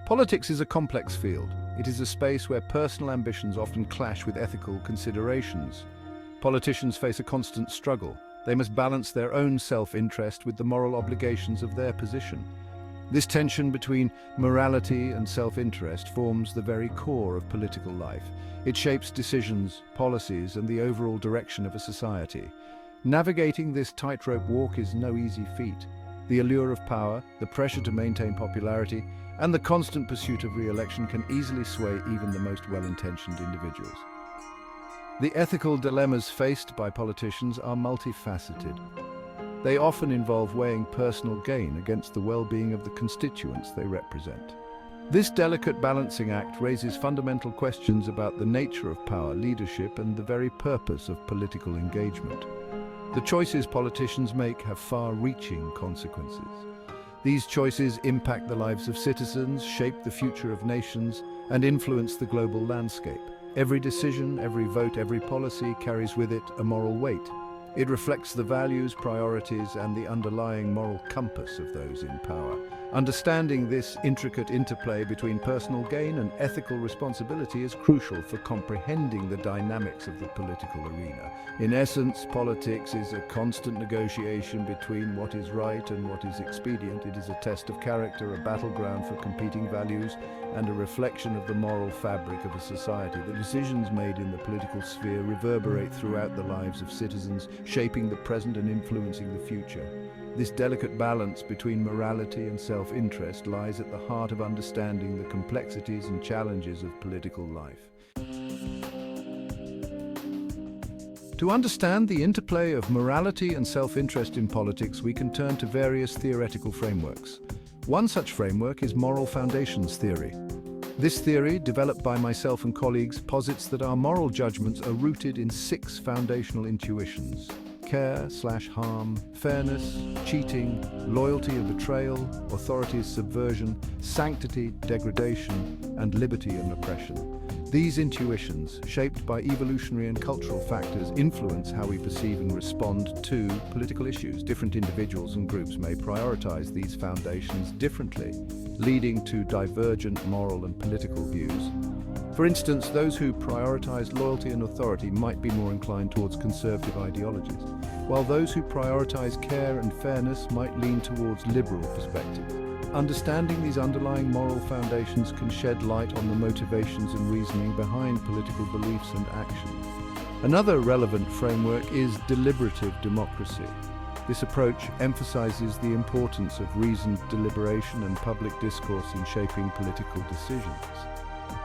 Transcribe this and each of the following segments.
Politics is a complex field. It is a space where personal ambitions often clash with ethical considerations. Politicians face a constant struggle. They must balance their own self-interest with the moral obligations of their position. This tension between morality and self-interest forms the very core of political life. It shapes decisions, policies, and the overall direction of a society. Navigating this tightrope walk is no easy feat. The allure of power, the pressure to maintain popularity, and the constant pursuit of re-election can easily sway even the most well-intentioned individuals. The ethical dilemmas faced by politicians are multifaceted. They often involve weighing personal gain against the well-being of the constituents they represent. This delicate balancing act raises fundamental questions about the nature of power, leadership, and the very purpose of political engagement. The choices politicians make have far-reaching consequences. These choices impact the lives of citizens, shape the future of nations, and influence the global landscape. Every decision, every vote, every policy carries with it a moral weight. It reflects the values, priorities, and the underlying moral compass of those in power. Understanding this intricate interplay between personal gain and ethical responsibility is crucial for comprehending the dynamics of the political arena. In essence, politics is a constant negotiation between what is right and what is expedient. It is a test of character, a battleground for competing values, and a reflection of the moral fabric of a society. The decisions made in the political sphere reverberate throughout the lives of citizens, shaping the present and influencing the future. This delicate balance between morality and self-interest lies at the heart of understanding the complexities and challenges of political life. To understand the interplay of morality and self-interest in politics, we can turn to various theoretical frameworks. One such framework is moral foundations theory. This theory, developed by myself and colleagues, posits that our moral judgments are rooted in 6 foundational intuitions: care/harm, fairness, cheating, loyalty and betrayal, authority's subversion, sanctity, degradation, and liberty and oppression. These intuitions, shaped by evolutionary and cultural factors, influence how we perceive and respond to political issues. Different individuals and groups may prioritize these foundations differently, leading to divergent moral and political views. For instance, those who prioritize loyalty and authority might be more inclined towards conservative ideologies, while those who prioritize care and fairness might lean towards liberal perspectives. Understanding these underlying moral foundations can shed light on the motivations and reasoning behind political beliefs and actions. Another relevant framework is deliberative democracy. This approach emphasizes the importance of reasoned deliberation and public discourse in shaping political decisions.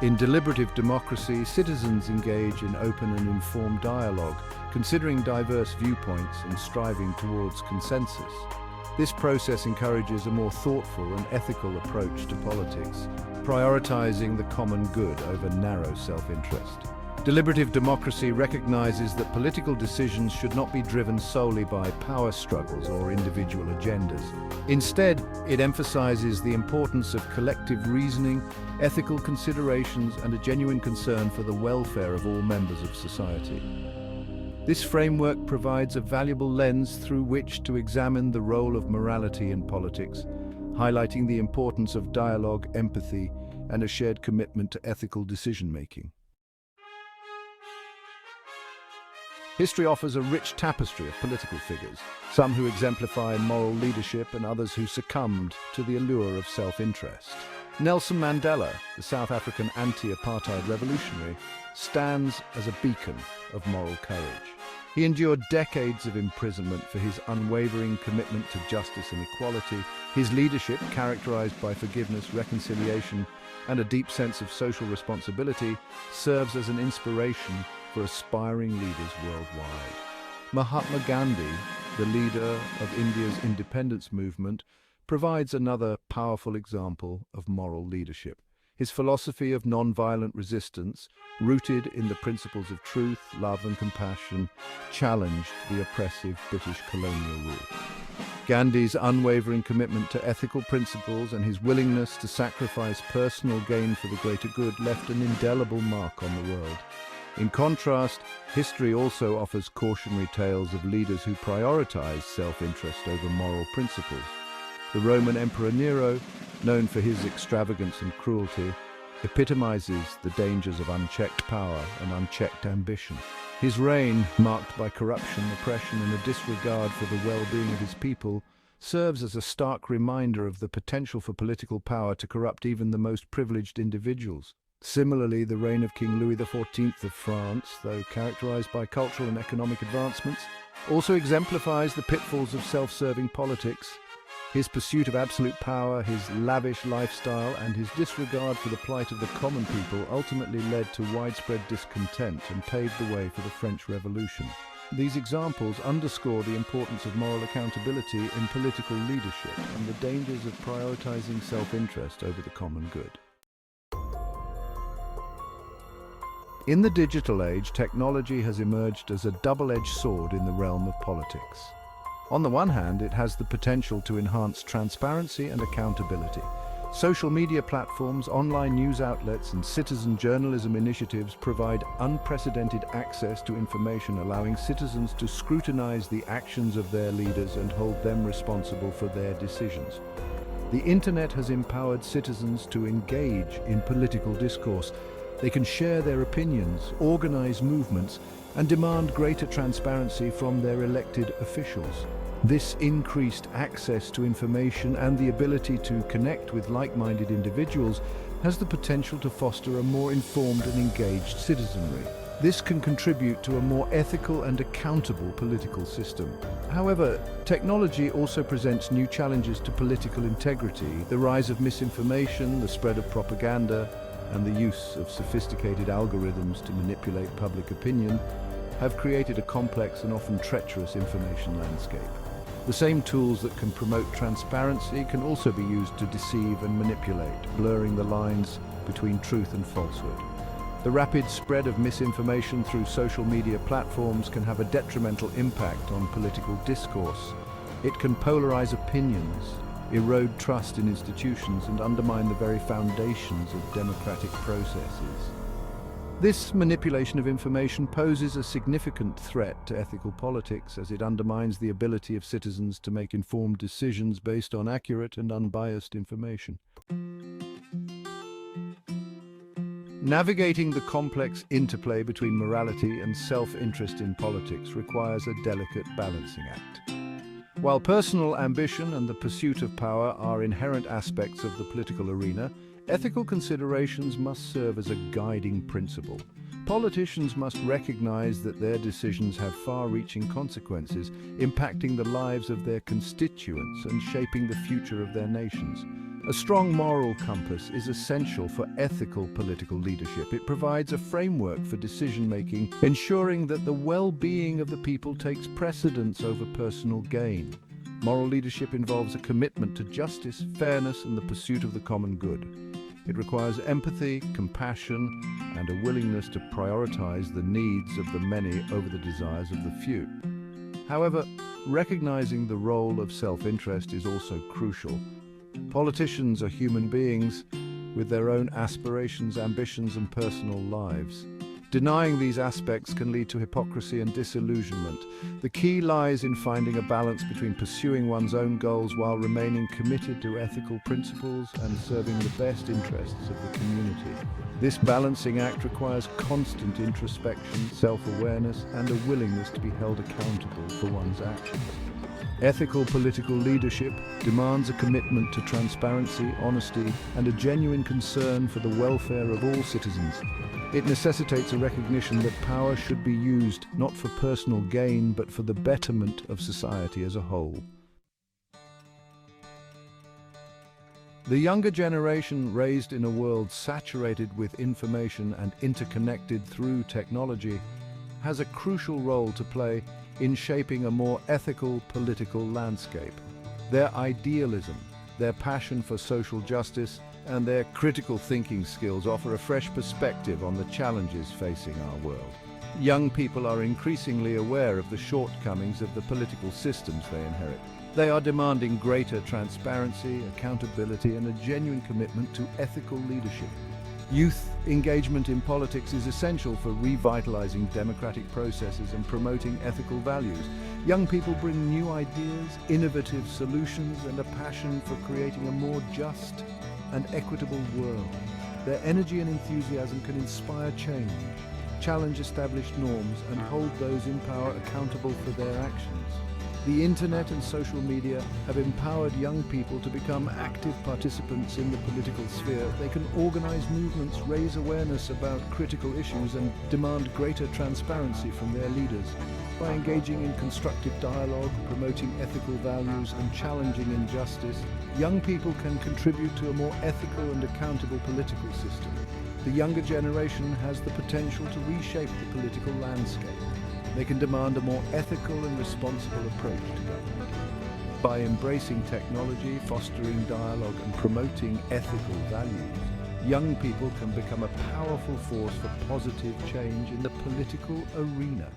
In deliberative democracy, citizens engage in open and informed dialogue, considering diverse viewpoints and striving towards consensus. This process encourages a more thoughtful and ethical approach to politics, prioritizing the common good over narrow self-interest. Deliberative democracy recognizes that political decisions should not be driven solely by power struggles or individual agendas. Instead, it emphasizes the importance of collective reasoning, ethical considerations, and a genuine concern for the welfare of all members of society. This framework provides a valuable lens through which to examine the role of morality in politics, highlighting the importance of dialogue, empathy, and a shared commitment to ethical decision-making. History offers a rich tapestry of political figures, some who exemplify moral leadership and others who succumbed to the allure of self-interest. Nelson Mandela, the South African anti-apartheid revolutionary, stands as a beacon of moral courage. He endured decades of imprisonment for his unwavering commitment to justice and equality. His leadership, characterized by forgiveness, reconciliation, and a deep sense of social responsibility, serves as an inspiration for aspiring leaders worldwide. Mahatma Gandhi, the leader of India's independence movement, provides another powerful example of moral leadership. His philosophy of non-violent resistance, rooted in the principles of truth, love, and compassion, challenged the oppressive British colonial rule. Gandhi's unwavering commitment to ethical principles and his willingness to sacrifice personal gain for the greater good left an indelible mark on the world. In contrast, history also offers cautionary tales of leaders who prioritize self-interest over moral principles. The Roman Emperor Nero, known for his extravagance and cruelty, epitomizes the dangers of unchecked power and unchecked ambition. His reign, marked by corruption, oppression, and a disregard for the well-being of his people, serves as a stark reminder of the potential for political power to corrupt even the most privileged individuals. Similarly, the reign of King Louis XIV of France, though characterized by cultural and economic advancements, also exemplifies the pitfalls of self-serving politics. His pursuit of absolute power, his lavish lifestyle, and his disregard for the plight of the common people ultimately led to widespread discontent and paved the way for the French Revolution. These examples underscore the importance of moral accountability in political leadership and the dangers of prioritizing self-interest over the common good. In the digital age, technology has emerged as a double-edged sword in the realm of politics. On the one hand, it has the potential to enhance transparency and accountability. Social media platforms, online news outlets, and citizen journalism initiatives provide unprecedented access to information, allowing citizens to scrutinize the actions of their leaders and hold them responsible for their decisions. The internet has empowered citizens to engage in political discourse. They can share their opinions, organize movements, and demand greater transparency from their elected officials. This increased access to information and the ability to connect with like-minded individuals has the potential to foster a more informed and engaged citizenry. This can contribute to a more ethical and accountable political system. However, technology also presents new challenges to political integrity. The rise of misinformation, the spread of propaganda, and the use of sophisticated algorithms to manipulate public opinion have created a complex and often treacherous information landscape. The same tools that can promote transparency can also be used to deceive and manipulate, blurring the lines between truth and falsehood. The rapid spread of misinformation through social media platforms can have a detrimental impact on political discourse. It can polarize opinions, erode trust in institutions, and undermine the very foundations of democratic processes. This manipulation of information poses a significant threat to ethical politics, as it undermines the ability of citizens to make informed decisions based on accurate and unbiased information. Navigating the complex interplay between morality and self-interest in politics requires a delicate balancing act. While personal ambition and the pursuit of power are inherent aspects of the political arena, ethical considerations must serve as a guiding principle. Politicians must recognize that their decisions have far-reaching consequences, impacting the lives of their constituents and shaping the future of their nations. A strong moral compass is essential for ethical political leadership. It provides a framework for decision-making, ensuring that the well-being of the people takes precedence over personal gain. Moral leadership involves a commitment to justice, fairness, and the pursuit of the common good. It requires empathy, compassion, and a willingness to prioritize the needs of the many over the desires of the few. However, recognizing the role of self-interest is also crucial. Politicians are human beings with their own aspirations, ambitions, and personal lives. Denying these aspects can lead to hypocrisy and disillusionment. The key lies in finding a balance between pursuing one's own goals while remaining committed to ethical principles and serving the best interests of the community. This balancing act requires constant introspection, self-awareness, and a willingness to be held accountable for one's actions. Ethical political leadership demands a commitment to transparency, honesty, and a genuine concern for the welfare of all citizens. It necessitates a recognition that power should be used not for personal gain, but for the betterment of society as a whole. The younger generation, raised in a world saturated with information and interconnected through technology, has a crucial role to play in shaping a more ethical political landscape. Their idealism, their passion for social justice, and their critical thinking skills offer a fresh perspective on the challenges facing our world. Young people are increasingly aware of the shortcomings of the political systems they inherit. They are demanding greater transparency, accountability, and a genuine commitment to ethical leadership. Youth engagement in politics is essential for revitalizing democratic processes and promoting ethical values. Young people bring new ideas, innovative solutions, and a passion for creating a more just and equitable world. Their energy and enthusiasm can inspire change, challenge established norms, and hold those in power accountable for their actions. The internet and social media have empowered young people to become active participants in the political sphere. They can organize movements, raise awareness about critical issues, and demand greater transparency from their leaders. By engaging in constructive dialogue, promoting ethical values, and challenging injustice, young people can contribute to a more ethical and accountable political system. The younger generation has the potential to reshape the political landscape. They can demand a more ethical and responsible approach to government. By embracing technology, fostering dialogue, and promoting ethical values, young people can become a powerful force for positive change in the political arena.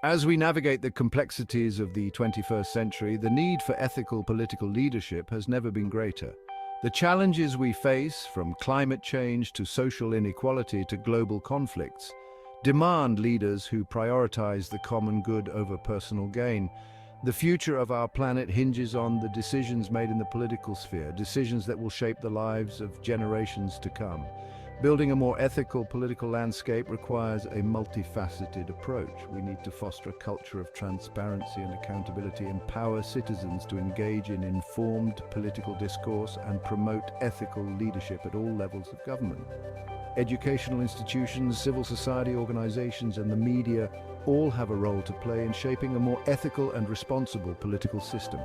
As we navigate the complexities of the 21st century, the need for ethical political leadership has never been greater. The challenges we face, from climate change to social inequality to global conflicts, demand leaders who prioritize the common good over personal gain. The future of our planet hinges on the decisions made in the political sphere, decisions that will shape the lives of generations to come. Building a more ethical political landscape requires a multifaceted approach. We need to foster a culture of transparency and accountability, empower citizens to engage in informed political discourse, and promote ethical leadership at all levels of government. Educational institutions, civil society organizations, and the media all have a role to play in shaping a more ethical and responsible political system.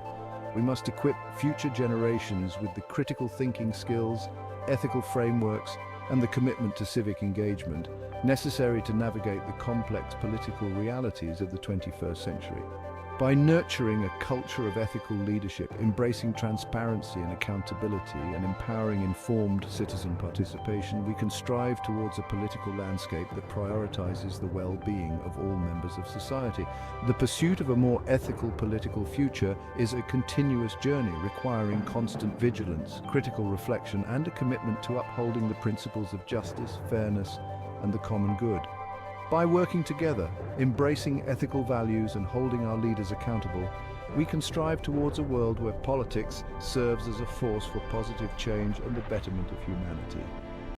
We must equip future generations with the critical thinking skills, ethical frameworks, and the commitment to civic engagement necessary to navigate the complex political realities of the 21st century. By nurturing a culture of ethical leadership, embracing transparency and accountability, and empowering informed citizen participation, we can strive towards a political landscape that prioritizes the well-being of all members of society. The pursuit of a more ethical political future is a continuous journey requiring constant vigilance, critical reflection, and a commitment to upholding the principles of justice, fairness, and the common good. By working together, embracing ethical values, and holding our leaders accountable, we can strive towards a world where politics serves as a force for positive change and the betterment of humanity.